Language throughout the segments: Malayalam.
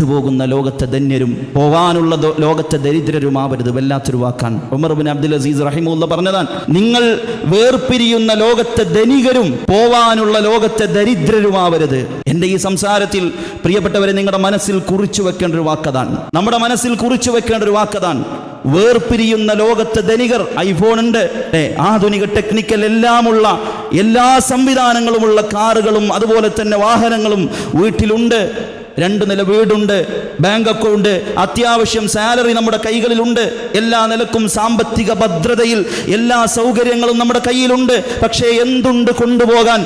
വിട്ടുപോകുന്ന ലോകത്തെ ധന്യരും പോവാനുള്ള ലോകത്തെ ദരിദ്രരുമാവരുത്. വല്ലാത്തൊരു വാക്കാണ്. ഉമർ ഇബ്നു അബ്ദുൽ അസീസ് റഹിമഹുല്ലാഹ് പറഞ്ഞതാണ്, നിങ്ങൾ വേർപിരിയുന്ന ലോകത്തെ ധനികരും പോവാനുള്ള ലോകത്തെ ദരിദ്രരുമാവരുത്. എൻ്റെ ഈ സംസാരത്തിൽ പ്രിയപ്പെട്ടവരെ നിങ്ങളുടെ മനസ്സിൽ കുറിച്ചു വെക്കേണ്ട ഒരു വാക്കതാണ്, നമ്മുടെ മനസ്സിൽ കുറിച്ചു വെക്കേണ്ട ഒരു വാക്കതാണ്. വേർപിരിയുന്ന ലോകത്തെ ധനികർ, ഐഫോൺ ഉണ്ട്, ആധുനിക ടെക്നിക്കൽ എല്ലാമുള്ള എല്ലാ സംവിധാനങ്ങളുമുള്ള കാറുകളും അതുപോലെ തന്നെ വാഹനങ്ങളും വീട്ടിലുണ്ട്, 2 നില വീടുണ്ട്, ബാങ്ക് അക്കൗണ്ട്, അത്യാവശ്യം സാലറി നമ്മുടെ കൈകളിലുണ്ട്, എല്ലാ നിലക്കും സാമ്പത്തിക ഭദ്രതയിൽ എല്ലാ സൗകര്യങ്ങളും നമ്മുടെ കയ്യിലുണ്ട്. പക്ഷേ എന്തുണ്ട് കൊണ്ടുപോകാൻ?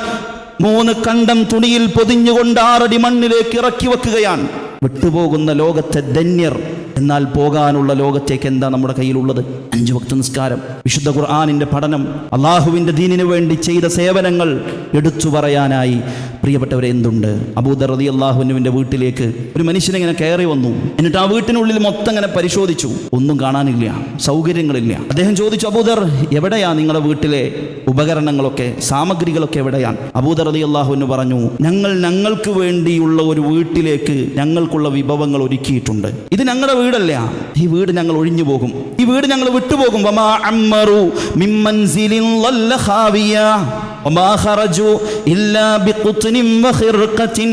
3 കണ്ടം തുണിയിൽ പൊതിഞ്ഞുകൊണ്ട് 6 അടി മണ്ണിലേക്ക് ഇറക്കി വെക്കുകയാണ്. വിട്ടുപോകുന്ന ലോകത്തെ ധന്യർ. എന്നാൽ പോകാനുള്ള ലോകത്തേക്ക് എന്താ നമ്മുടെ കയ്യിലുള്ളത്? 5 വക്ത നിസ്കാരം, വിശുദ്ധ ഖുർആനിന്റെ പഠനം, അള്ളാഹുവിൻ്റെ ദീനിനു വേണ്ടി ചെയ്ത സേവനങ്ങൾ എടുത്തു പറയാനായി പ്രിയപ്പെട്ടവരെ എന്തുണ്ട്? അബൂദർ റളിയല്ലാഹു അൻഹുവിൻ്റെ വീട്ടിലേക്ക് ഒരു മനുഷ്യനിങ്ങനെ കയറി വന്നു. എന്നിട്ട് ആ വീട്ടിനുള്ളിൽ മൊത്തം ഇങ്ങനെ പരിശോധിച്ചു. ഒന്നും കാണാനില്ല, സൗകര്യങ്ങളില്ല. അദ്ദേഹം ചോദിച്ചു, അബൂദർ, എവിടെയാ നിങ്ങളുടെ വീട്ടിലെ ഉപകരണങ്ങളൊക്കെ, സാമഗ്രികളൊക്കെ എവിടെയാണ്? അബൂദർ റളിയല്ലാഹു അൻഹു പറഞ്ഞു, ഞങ്ങൾക്ക് വേണ്ടിയുള്ള ഒരു വീട്ടിലേക്ക് ഞങ്ങൾക്കുള്ള വിഭവങ്ങൾ ഒരുക്കിയിട്ടുണ്ട്. ഇത് ഞങ്ങളുടെ വീടല്ല, ഈ വീട് ഞങ്ങൾ ഒഴിഞ്ഞു പോകും, ഈ വീട് ഞങ്ങൾ വിട്ടുപോകും. വമാ അമ്മറു മിൻ മൻസിലിൻ ളല്ല ഖാവിയ വമാ ഖറജു ഇല്ലാ ബിഖുത്നിൻ വഖിർഖത്തിൻ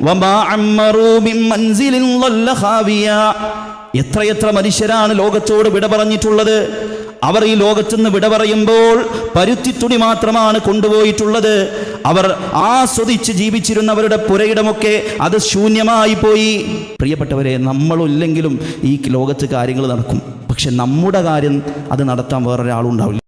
വമാ അമ്മറു മിൻ മൻസിലിൻ ളല്ല ഖാവിയ. എത്രയെത്ര മനുഷ്യരാണ് ലോകത്തോട് വിട പറഞ്ഞിട്ടുള്ളത്. അവർ ഈ ലോകത്തുനിന്ന് വിട പറയുമ്പോൾ പരുത്തിത്തുണി മാത്രമാണ് കൊണ്ടുപോയിട്ടുള്ളത്. അവർ ആസ്വദിച്ച് ജീവിച്ചിരുന്നവരുടെ പുരയിടമൊക്കെ അത് ശൂന്യമായി പോയി. പ്രിയപ്പെട്ടവരെ, നമ്മളില്ലെങ്കിലും ഈ ലോകത്ത് കാര്യങ്ങൾ നടക്കും, പക്ഷെ നമ്മുടെ കാര്യം അത് നടത്താൻ വേറൊരാളുണ്ടാവില്ല.